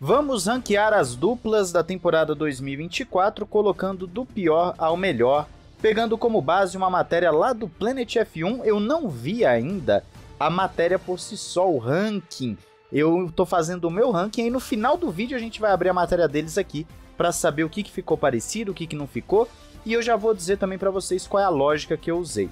Vamos ranquear as duplas da temporada 2024, colocando do pior ao melhor, pegando como base uma matéria lá do Planet F1. Eu não vi ainda a matéria por si só, o ranking. Eu tô fazendo o meu ranking e no final do vídeo a gente vai abrir a matéria deles aqui para saber o que ficou parecido, o que não ficou, e eu já vou dizer também para vocês qual é a lógica que eu usei.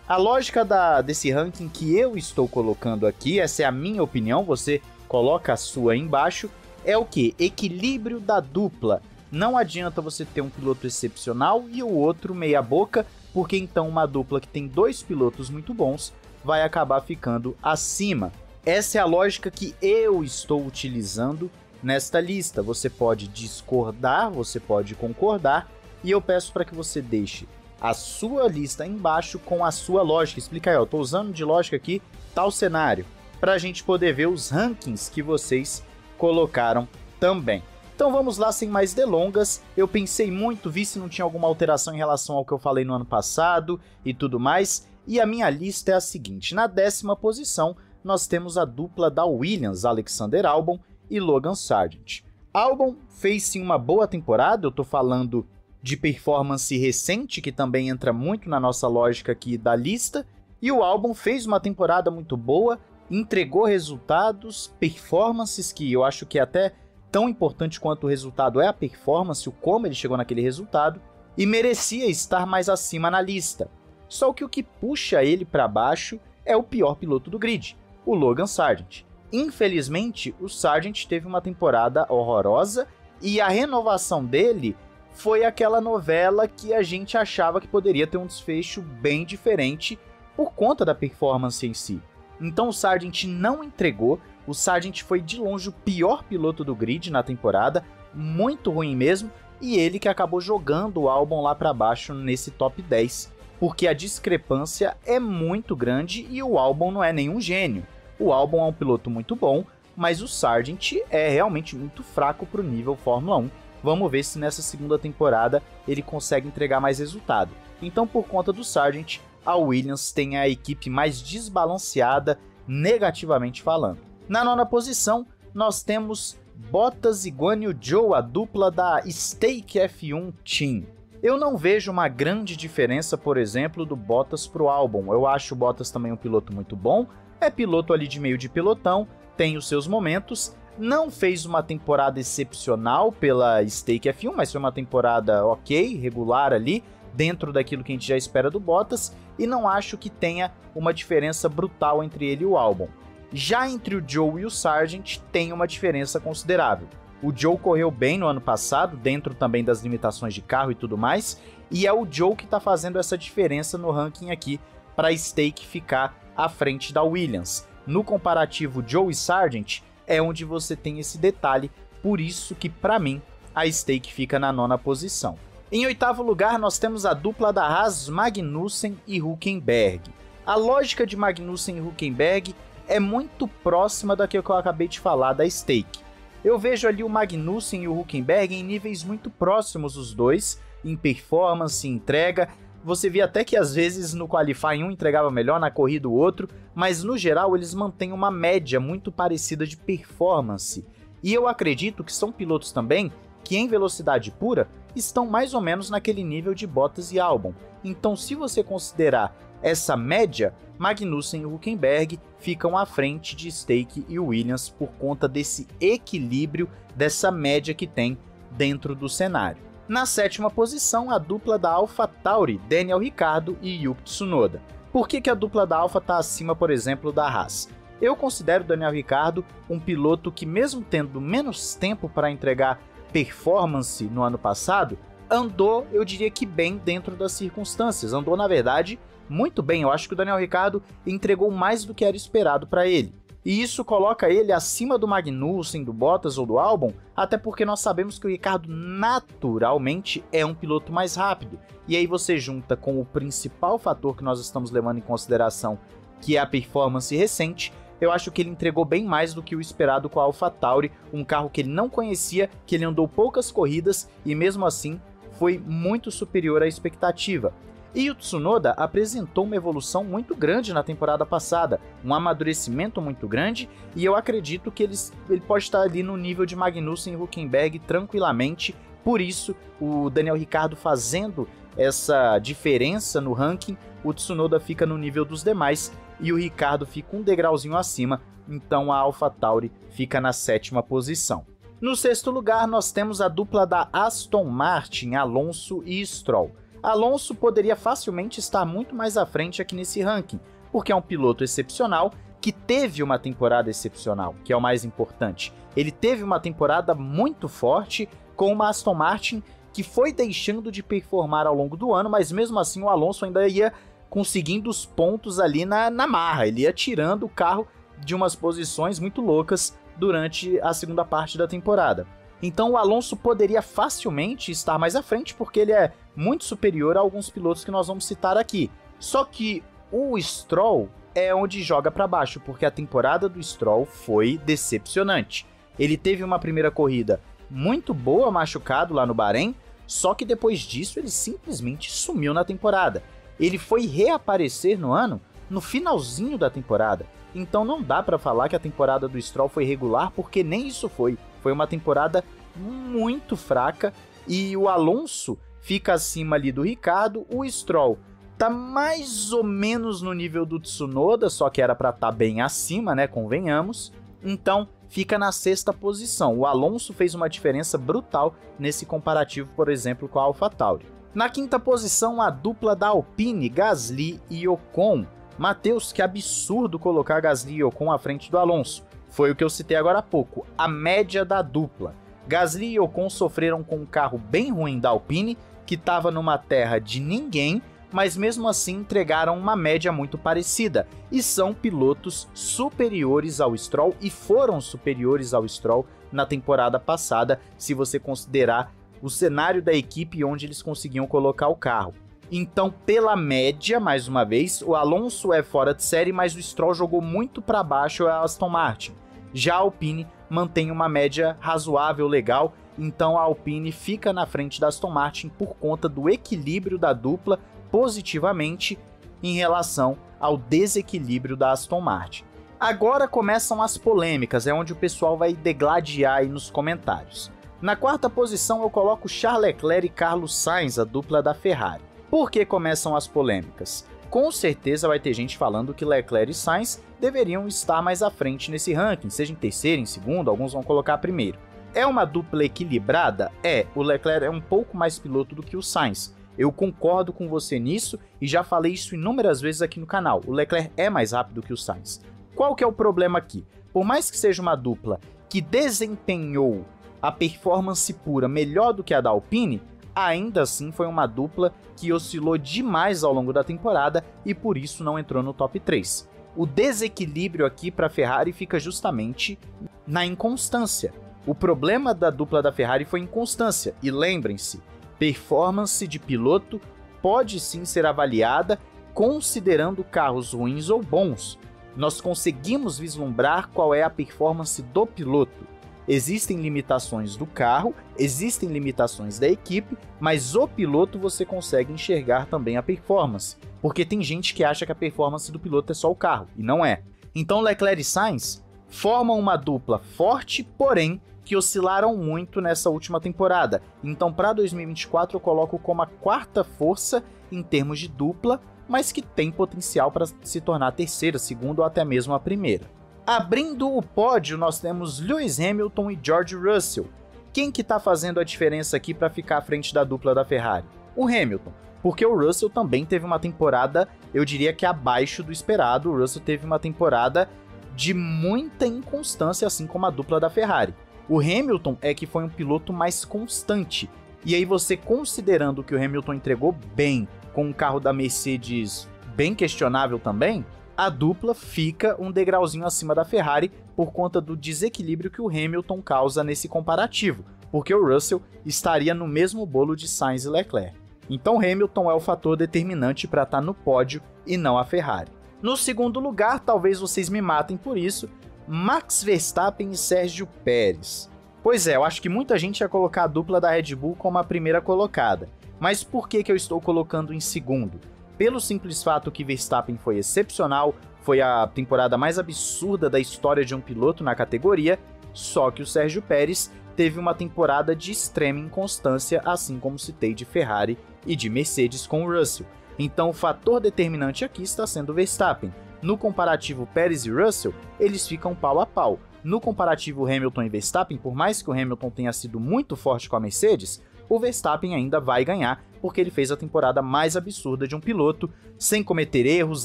A lógica desse ranking que eu estou colocando aqui, essa é a minha opinião, você coloca a sua aí embaixo, é o que? Equilíbrio da dupla. Não adianta você ter um piloto excepcional e o outro meia boca, porque então uma dupla que tem dois pilotos muito bons vai acabar ficando acima. Essa é a lógica que eu estou utilizando nesta lista. Você pode discordar, você pode concordar, e eu peço para que você deixe a sua lista embaixo com a sua lógica. Explica aí, eu estou usando de lógica aqui tal cenário, para a gente poder ver os rankings que vocês colocaram também. Então vamos lá, sem mais delongas. Eu pensei muito, vi se não tinha alguma alteração em relação ao que eu falei no ano passado e tudo mais, e a minha lista é a seguinte. Na 10ª posição, nós temos a dupla da Williams, Alexander Albon e Logan Sargeant. Albon fez sim uma boa temporada, eu estou falando de performance recente, que também entra muito na nossa lógica aqui da lista, e o Albon fez uma temporada muito boa, entregou resultados, performances que eu acho que é até tão importante quanto o resultado é a performance, o como ele chegou naquele resultado, e merecia estar mais acima na lista. Só que o que puxa ele para baixo é o pior piloto do grid, o Logan Sargeant. Infelizmente, o Sargeant teve uma temporada horrorosa e a renovação dele foi aquela novela que a gente achava que poderia ter um desfecho bem diferente por conta da performance em si. Então o Sargeant não entregou, o Sargeant foi de longe o pior piloto do grid na temporada, muito ruim mesmo, e ele que acabou jogando o Albon lá para baixo nesse top 10, porque a discrepância é muito grande e o Albon não é nenhum gênio. O Albon é um piloto muito bom, mas o Sargeant é realmente muito fraco para o nível Fórmula 1. Vamos ver se nessa segunda temporada ele consegue entregar mais resultado. Então, por conta do Sargeant, a Williams tem a equipe mais desbalanceada, negativamente falando. Na 9ª posição, nós temos Bottas e Guan Yu Zhou, a dupla da Stake F1 Team. Eu não vejo uma grande diferença, por exemplo, do Bottas para o Albon. Eu acho o Bottas também um piloto muito bom, é piloto ali de meio de pelotão, tem os seus momentos, não fez uma temporada excepcional pela Stake F1, mas foi uma temporada ok, regular ali, dentro daquilo que a gente já espera do Bottas, e não acho que tenha uma diferença brutal entre ele e o Albon. Já entre o Zhou e o Sargeant tem uma diferença considerável. O Zhou correu bem no ano passado, dentro também das limitações de carro e tudo mais, e é o Zhou que está fazendo essa diferença no ranking aqui, para a Stake ficar à frente da Williams. No comparativo Zhou e Sargeant, é onde você tem esse detalhe, por isso que para mim a Stake fica na 9ª posição. Em 8º lugar nós temos a dupla da Haas, Magnussen e Hülkenberg. A lógica de Magnussen e Hülkenberg é muito próxima daquilo que eu acabei de falar da Stake. Eu vejo ali o Magnussen e o Hülkenberg em níveis muito próximos os dois, em performance, entrega. Você vê até que às vezes no qualifying um entregava melhor, na corrida o outro, mas no geral eles mantêm uma média muito parecida de performance. E eu acredito que são pilotos também que em velocidade pura estão mais ou menos naquele nível de Bottas e Albon. Então se você considerar essa média, Magnussen e Hülkenberg ficam à frente de Stake e Williams por conta desse equilíbrio, dessa média que tem dentro do cenário. Na 7ª posição, a dupla da AlphaTauri, Daniel Ricciardo e Yuki Tsunoda. Por que a dupla da Alfa está acima, por exemplo, da Haas? Eu considero o Daniel Ricciardo um piloto que, mesmo tendo menos tempo para entregar performance no ano passado, andou, eu diria que bem dentro das circunstâncias. Andou, na verdade, muito bem. Eu acho que o Daniel Ricciardo entregou mais do que era esperado para ele. E isso coloca ele acima do Magnussen, do Bottas ou do Albon, até porque nós sabemos que o Ricciardo naturalmente é um piloto mais rápido. E aí você junta com o principal fator que nós estamos levando em consideração, que é a performance recente, eu acho que ele entregou bem mais do que o esperado com a AlphaTauri, um carro que ele não conhecia, que ele andou poucas corridas e mesmo assim foi muito superior à expectativa. E o Tsunoda apresentou uma evolução muito grande na temporada passada, um amadurecimento muito grande, e eu acredito que ele pode estar ali no nível de Magnussen e Hülkenberg tranquilamente. Por isso, o Daniel Ricciardo fazendo essa diferença no ranking, o Tsunoda fica no nível dos demais e o Ricciardo fica um degrauzinho acima, então a AlphaTauri fica na 7ª posição. No 6º lugar, nós temos a dupla da Aston Martin, Alonso e Stroll. Alonso poderia facilmente estar muito mais à frente aqui nesse ranking, porque é um piloto excepcional que teve uma temporada excepcional, que é o mais importante. Ele teve uma temporada muito forte com uma Aston Martin que foi deixando de performar ao longo do ano, mas mesmo assim o Alonso ainda ia conseguindo os pontos ali na marra, ele ia tirando o carro de umas posições muito loucas durante a segunda parte da temporada. Então o Alonso poderia facilmente estar mais à frente, porque ele é muito superior a alguns pilotos que nós vamos citar aqui. Só que o Stroll é onde joga para baixo, porque a temporada do Stroll foi decepcionante. Ele teve uma primeira corrida muito boa, machucado lá no Bahrein, só que depois disso ele simplesmente sumiu na temporada. Ele foi reaparecer no ano no finalzinho da temporada. Então não dá para falar que a temporada do Stroll foi regular, porque nem isso foi. Foi uma temporada muito fraca e o Alonso fica acima ali do Ricciardo. O Stroll tá mais ou menos no nível do Tsunoda, só que era para estar bem acima, né, convenhamos. Então fica na 6ª posição. O Alonso fez uma diferença brutal nesse comparativo, por exemplo, com a AlphaTauri. Na 5ª posição, a dupla da Alpine, Gasly e Ocon. Matheus, que absurdo colocar Gasly e Ocon à frente do Alonso. Foi o que eu citei agora há pouco, a média da dupla. Gasly e Ocon sofreram com um carro bem ruim da Alpine, que estava numa terra de ninguém, mas mesmo assim entregaram uma média muito parecida, e são pilotos superiores ao Stroll, e foram superiores ao Stroll na temporada passada, se você considerar o cenário da equipe onde eles conseguiam colocar o carro. Então, pela média, mais uma vez, o Alonso é fora de série, mas o Stroll jogou muito para baixo a Aston Martin. Já a Alpine mantém uma média razoável, legal, então a Alpine fica na frente da Aston Martin por conta do equilíbrio da dupla positivamente em relação ao desequilíbrio da Aston Martin. Agora começam as polêmicas, é onde o pessoal vai degladiar aí nos comentários. Na 4ª posição eu coloco Charles Leclerc e Carlos Sainz, a dupla da Ferrari. Por que começam as polêmicas? Com certeza vai ter gente falando que Leclerc e Sainz deveriam estar mais à frente nesse ranking, seja em terceiro, em segundo, alguns vão colocar primeiro. É uma dupla equilibrada? É, o Leclerc é um pouco mais piloto do que o Sainz. Eu concordo com você nisso e já falei isso inúmeras vezes aqui no canal. O Leclerc é mais rápido que o Sainz. Qual que é o problema aqui? Por mais que seja uma dupla que desempenhou a performance pura melhor do que a da Alpine, ainda assim foi uma dupla que oscilou demais ao longo da temporada e por isso não entrou no top 3. O desequilíbrio aqui para a Ferrari fica justamente na inconstância. O problema da dupla da Ferrari foi inconstância, e lembrem-se, performance de piloto pode sim ser avaliada considerando carros ruins ou bons. Nós conseguimos vislumbrar qual é a performance do piloto. Existem limitações do carro, existem limitações da equipe, mas o piloto você consegue enxergar também a performance. Porque tem gente que acha que a performance do piloto é só o carro, e não é. Então Leclerc e Sainz formam uma dupla forte, porém que oscilaram muito nessa última temporada. Então para 2024 eu coloco como a 4ª força em termos de dupla, mas que tem potencial para se tornar a terceira, segunda ou até mesmo a primeira. Abrindo o pódio, nós temos Lewis Hamilton e George Russell. Quem que tá fazendo a diferença aqui para ficar à frente da dupla da Ferrari? O Hamilton, porque o Russell também teve uma temporada, eu diria que abaixo do esperado. O Russell teve uma temporada de muita inconstância, assim como a dupla da Ferrari. O Hamilton é que foi um piloto mais constante. E aí você considerando que o Hamilton entregou bem com um carro da Mercedes bem questionável também, a dupla fica um degrauzinho acima da Ferrari por conta do desequilíbrio que o Hamilton causa nesse comparativo, porque o Russell estaria no mesmo bolo de Sainz e Leclerc. Então Hamilton é o fator determinante para estar no pódio e não a Ferrari. No segundo lugar, talvez vocês me matem por isso, Max Verstappen e Sérgio Pérez. Pois é, eu acho que muita gente ia colocar a dupla da Red Bull como a primeira colocada. Mas por que eu estou colocando em segundo? Pelo simples fato que Verstappen foi excepcional, foi a temporada mais absurda da história de um piloto na categoria, só que o Sérgio Pérez teve uma temporada de extrema inconstância, assim como citei de Ferrari e de Mercedes com o Russell. Então o fator determinante aqui está sendo o Verstappen. No comparativo Pérez e Russell, eles ficam pau a pau. No comparativo Hamilton e Verstappen, por mais que o Hamilton tenha sido muito forte com a Mercedes, o Verstappen ainda vai ganhar, porque ele fez a temporada mais absurda de um piloto, sem cometer erros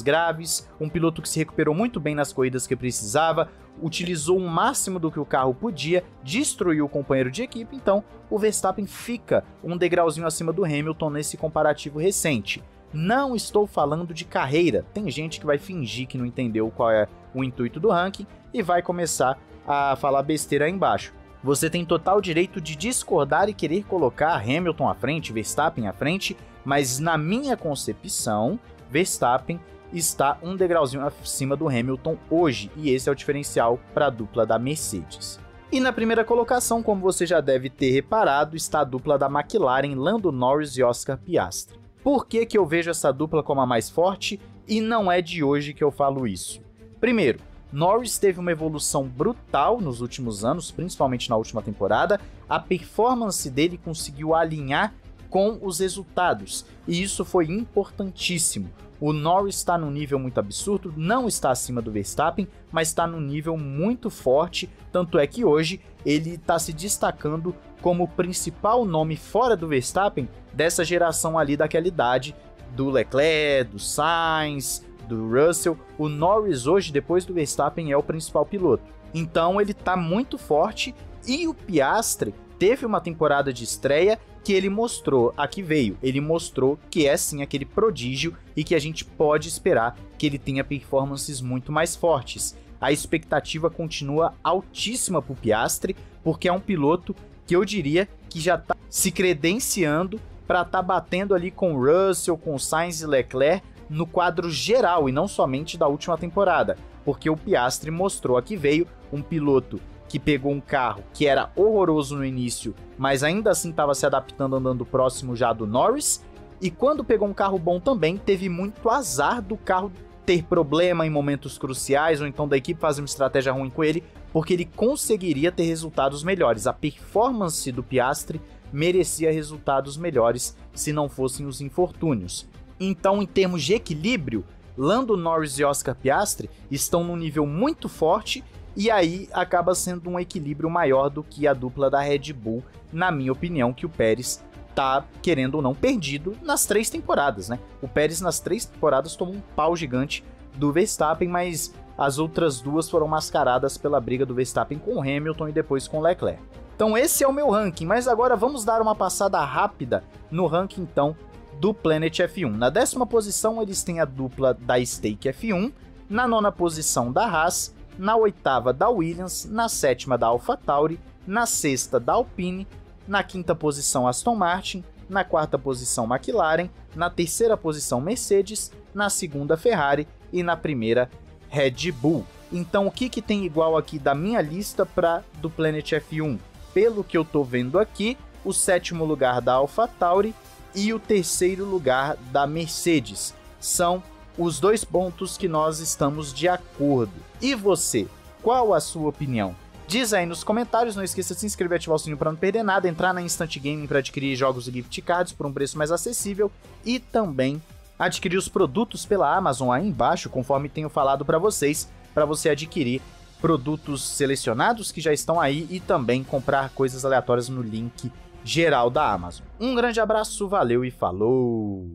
graves, um piloto que se recuperou muito bem nas corridas que precisava, utilizou o máximo do que o carro podia, destruiu o companheiro de equipe, então o Verstappen fica um degrauzinho acima do Hamilton nesse comparativo recente. Não estou falando de carreira, tem gente que vai fingir que não entendeu qual é o intuito do ranking e vai começar a falar besteira aí embaixo. Você tem total direito de discordar e querer colocar Hamilton à frente, Verstappen à frente, mas na minha concepção, Verstappen está um degrauzinho acima do Hamilton hoje, e esse é o diferencial para a dupla da Mercedes. E na primeira colocação, como você já deve ter reparado, está a dupla da McLaren, Lando Norris e Oscar Piastri. Por que eu vejo essa dupla como a mais forte? E não é de hoje que eu falo isso. Primeiro, Norris teve uma evolução brutal nos últimos anos, principalmente na última temporada. A performance dele conseguiu alinhar com os resultados, e isso foi importantíssimo. O Norris está num nível muito absurdo, não está acima do Verstappen, mas está num nível muito forte, tanto é que hoje ele está se destacando como o principal nome fora do Verstappen dessa geração ali daquela idade, do Leclerc, do Sainz, do Russell. O Norris hoje, depois do Verstappen, é o principal piloto. Então ele está muito forte, e o Piastri teve uma temporada de estreia que ele mostrou, aqui veio, ele mostrou que é sim aquele prodígio e que a gente pode esperar que ele tenha performances muito mais fortes. A expectativa continua altíssima para o Piastri, porque é um piloto que eu diria que já está se credenciando para estar batendo ali com Russell, com Sainz e Leclerc no quadro geral e não somente da última temporada, porque o Piastri mostrou, aqui veio, um piloto que pegou um carro que era horroroso no início, mas ainda assim estava se adaptando, andando próximo já do Norris, e quando pegou um carro bom também, teve muito azar do carro ter problema em momentos cruciais, ou então da equipe fazer uma estratégia ruim com ele, porque ele conseguiria ter resultados melhores. A performance do Piastri merecia resultados melhores se não fossem os infortúnios. Então, em termos de equilíbrio, Lando Norris e Oscar Piastri estão num nível muito forte, e aí acaba sendo um equilíbrio maior do que a dupla da Red Bull, na minha opinião, que o Pérez tá, querendo ou não, perdido nas 3 temporadas, né? O Pérez nas 3 temporadas tomou um pau gigante do Verstappen, mas as outras 2 foram mascaradas pela briga do Verstappen com o Hamilton e depois com o Leclerc. Então esse é o meu ranking, mas agora vamos dar uma passada rápida no ranking, então, do Planet F1. Na 10ª posição eles têm a dupla da Stake F1, na 9ª posição da Haas, na 8ª da Williams, na 7ª da AlphaTauri, na 6ª da Alpine, na 5ª posição Aston Martin, na 4ª posição McLaren, na 3ª posição Mercedes, na 2ª Ferrari e na 1ª Red Bull. Então o que tem igual aqui da minha lista para do Planet F1? Pelo que eu tô vendo aqui, o 7º lugar da AlphaTauri e o 3º lugar da Mercedes. São os 2 pontos que nós estamos de acordo. E você, qual a sua opinião? Diz aí nos comentários, não esqueça de se inscrever e ativar o sininho para não perder nada, entrar na Instant Gaming para adquirir jogos e gift cards por um preço mais acessível e também adquirir os produtos pela Amazon aí embaixo, conforme tenho falado para você adquirir produtos selecionados que já estão aí e também comprar coisas aleatórias no link geral da Amazon. Um grande abraço, valeu e falou!